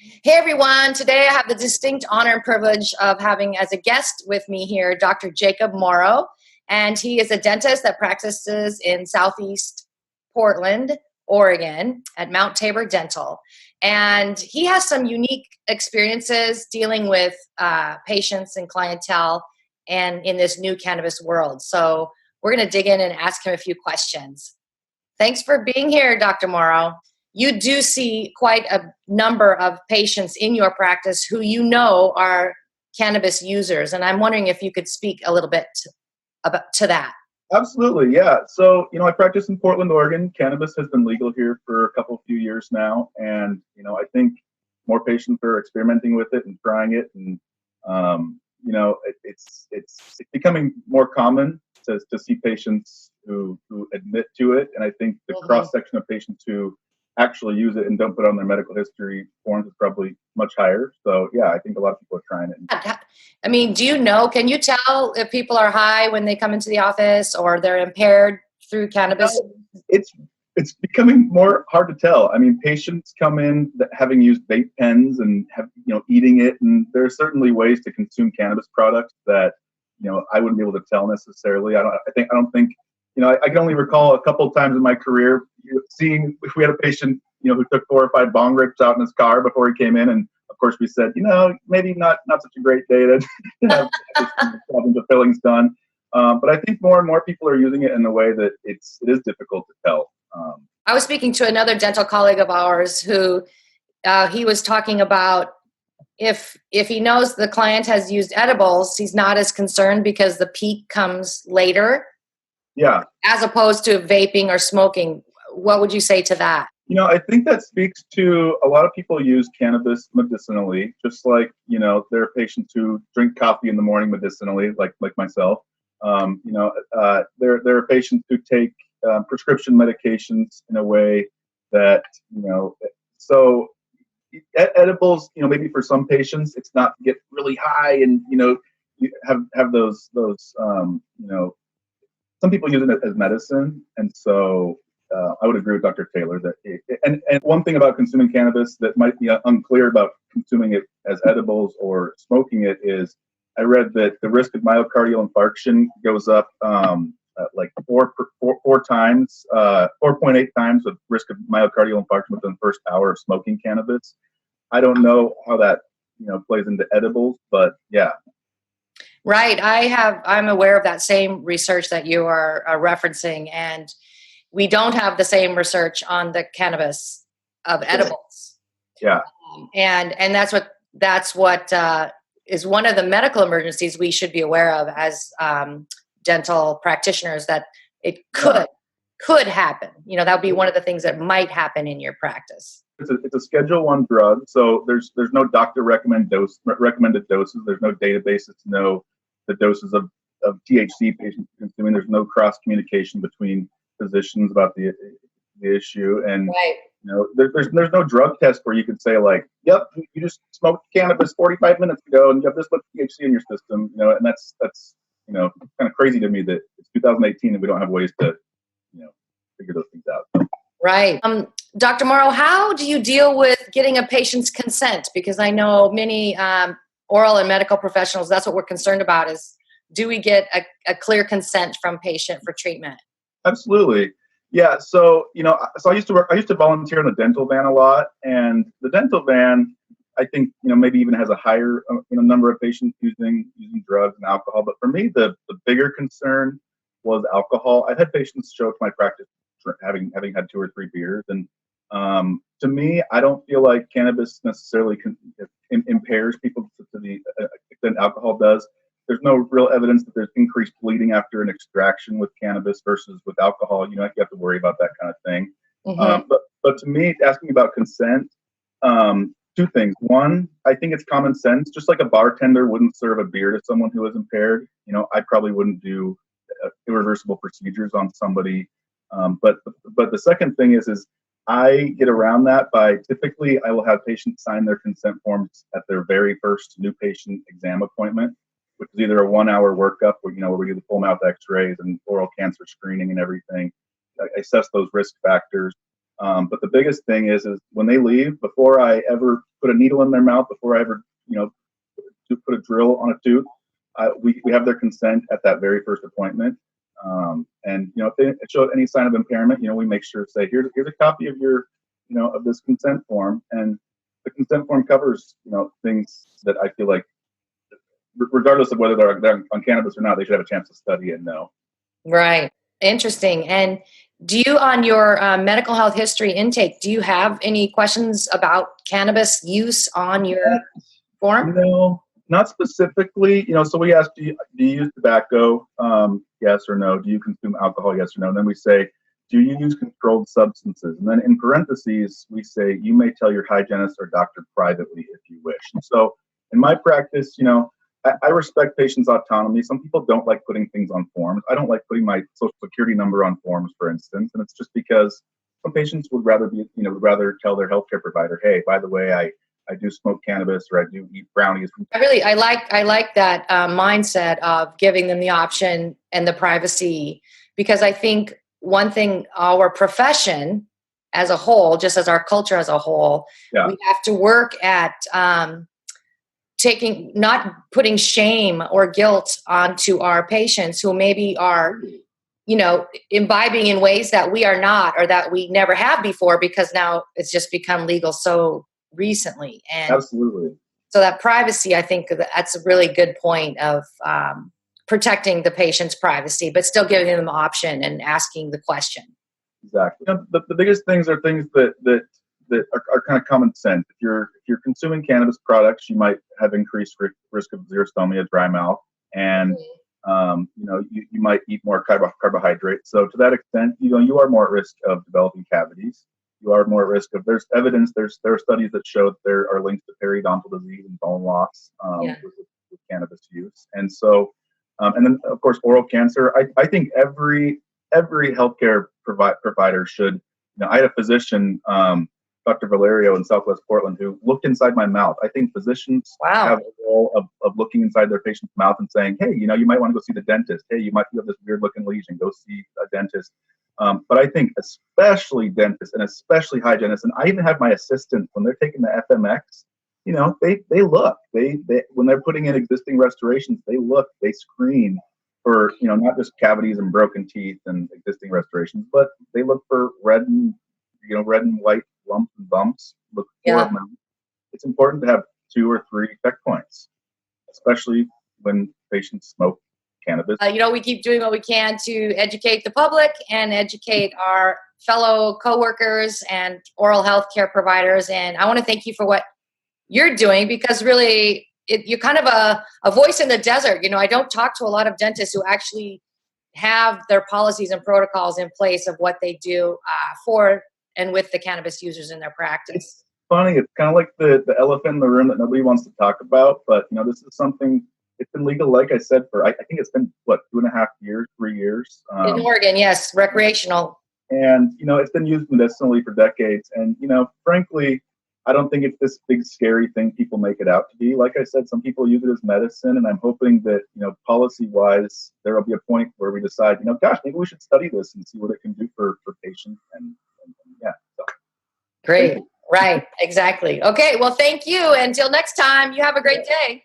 Hey everyone, today I have the distinct honor and privilege of having as a guest with me here Dr. Jacob Morrow, and he is a dentist that practices in Southeast Portland, Oregon at Mount Tabor Dental. And he has some unique experiences dealing with patients and clientele and in this new cannabis world. So we're going to dig in and ask him a few questions. Thanks for being here, Dr. Morrow. You do see quite a number of patients in your practice who you know are cannabis users, and I'm wondering if you could speak a little bit to that. Absolutely, yeah. So, I practice in Portland, Oregon. Cannabis has been legal here for a few years now, and I think more patients are experimenting with it and trying it, and it's becoming more common to see patients who admit to it, and I think the cross section of patients who actually use it and don't put it on their medical history forms is probably much higher. So yeah, I think a lot of people are trying it. I mean, can you tell if people are high when they come into the office or they're impaired through cannabis? It's becoming more hard to tell. I mean, patients come in having used vape pens and eating it, and there are certainly ways to consume cannabis products that I wouldn't be able to tell necessarily. I don't think I can only recall a couple of times in my career seeing if we had a patient, who took 4 or 5 bong rips out in his car before he came in. And of course we said, maybe not such a great day to have problems with fillings done. But I think more and more people are using it in a way that it is difficult to tell. I was speaking to another dental colleague of ours who he was talking about if he knows the client has used edibles, he's not as concerned because the peak comes later. Yeah. As opposed to vaping or smoking. What would you say to that? I think that speaks to a lot of people use cannabis medicinally, just like, there are patients who drink coffee in the morning medicinally, like myself. There are patients who take prescription medications in a way that, so edibles, maybe for some patients, it's not to get really high and, you have those some people use it as medicine, and so I would agree with Dr. Taylor that. And one thing about consuming cannabis that might be unclear about consuming it as edibles or smoking it is, I read that the risk of myocardial infarction goes up like 4.8 times with risk of myocardial infarction within the first hour of smoking cannabis. I don't know how that plays into edibles, but yeah. Right. I'm aware of that same research that you are referencing, and we don't have the same research on the cannabis of edibles. Yeah. And that's what is one of the medical emergencies we should be aware of as dental practitioners, that it could happen. That would be one of the things that might happen in your practice. It's a Schedule 1 drug, so there's no doctor recommended doses. There's no databases to know the doses of THC patients are consuming. There's no cross communication between physicians about the issue, and there's no drug test where you could say like, yep, you just smoked cannabis 45 minutes ago and you have this much THC in your system. And that's kind of crazy to me that it's 2018 and we don't have ways to figure those things out. Right. Dr. Morrow, how do you deal with getting a patient's consent? Because I know many oral and medical professionals, that's what we're concerned about, is do we get a clear consent from patient for treatment? Absolutely. Yeah. So, I used to volunteer in the dental van a lot, and the dental van, I think, maybe even has a higher number of patients using drugs and alcohol. But for me, the bigger concern was alcohol. I've had patients show up to my practice having had 2 or 3 beers, and to me, I don't feel like cannabis necessarily impairs people to the extent alcohol does. There's no real evidence that there's increased bleeding after an extraction with cannabis versus with alcohol. You have to worry about that kind of thing. Mm-hmm. But to me, asking about consent, 2 things. One, I think it's common sense. Just like a bartender wouldn't serve a beer to someone who is impaired, I probably wouldn't do irreversible procedures on somebody. But the second thing is I get around that by typically I will have patients sign their consent forms at their very first new patient exam appointment, which is either a 1-hour workup where we do the full mouth X-rays and oral cancer screening and everything. I assess those risk factors. But the biggest thing is when they leave, before I ever put a needle in their mouth before I ever, to put a drill on a tooth. We have their consent at that very first appointment. And if they show any sign of impairment, we make sure to say, here's a copy of your, of this consent form. And the consent form covers, things that I feel like, regardless of whether they're on cannabis or not, they should have a chance to study and know. Right. Interesting. And do you, on your medical health history intake, do you have any questions about cannabis use on your form? No, not specifically. So we ask, do you use tobacco? Yes or no. Do you consume alcohol? Yes or no. And then we say, do you use controlled substances? And then in parentheses, we say, you may tell your hygienist or doctor privately if you wish. And so in my practice, I respect patients' autonomy. Some people don't like putting things on forms. I don't like putting my social security number on forms, for instance. And it's just because some patients would rather tell their healthcare provider, hey, by the way, I do smoke cannabis or I do eat brownies. I like that mindset of giving them the option and the privacy, because I think one thing our profession as a whole, just as our culture as a whole, we have to work at not putting shame or guilt onto our patients who maybe are, imbibing in ways that we are not, or that we never have before, because now it's just become legal so recently. And absolutely. So that privacy, I think that's a really good point of protecting the patient's privacy, but still giving them the option and asking the question. Exactly. The biggest things are things that are kind of common sense. If you're consuming cannabis products, you might have increased risk of xerostomia, dry mouth, and you might eat more carbohydrates. So to that extent, you are more at risk of developing cavities. You are more at risk of. There's evidence. There are studies that show that there are links to periodontal disease and bone loss with cannabis use. And so, and then of course oral cancer. I think every healthcare provider should. I had a physician, Dr. Valerio in Southwest Portland, who looked inside my mouth. I think physicians have a role of looking inside their patient's mouth and saying, hey, you might want to go see the dentist. Hey, you might have this weird looking lesion. Go see a dentist. But I think especially dentists and especially hygienists, and I even have my assistants when they're taking the FMX, they look. They when they're putting in existing restorations, they look, they screen for, not just cavities and broken teeth and existing restorations, but they look for red and white lumps and bumps. Look for them. It's important to have 2 or 3 checkpoints, especially when patients smoke cannabis. We keep doing what we can to educate the public and educate our fellow coworkers and oral health care providers. And I want to thank you for what you're doing, because really you're kind of a voice in the desert. I don't talk to a lot of dentists who actually have their policies and protocols in place of what they do for and with the cannabis users in their practice. It's funny. It's kind of like the elephant in the room that nobody wants to talk about. But, this is something, it's been legal, like I said, for, I think it's been, 2.5 years, 3 years? In Oregon, yes, recreational. And, it's been used medicinally for decades. And, frankly, I don't think it's this big, scary thing people make it out to be. Like I said, some people use it as medicine. And I'm hoping that, policy-wise, there will be a point where we decide, gosh, maybe we should study this and see what it can do for patients. And so. Great. Right. Exactly. Okay. Well, thank you. Until next time, you have a great day.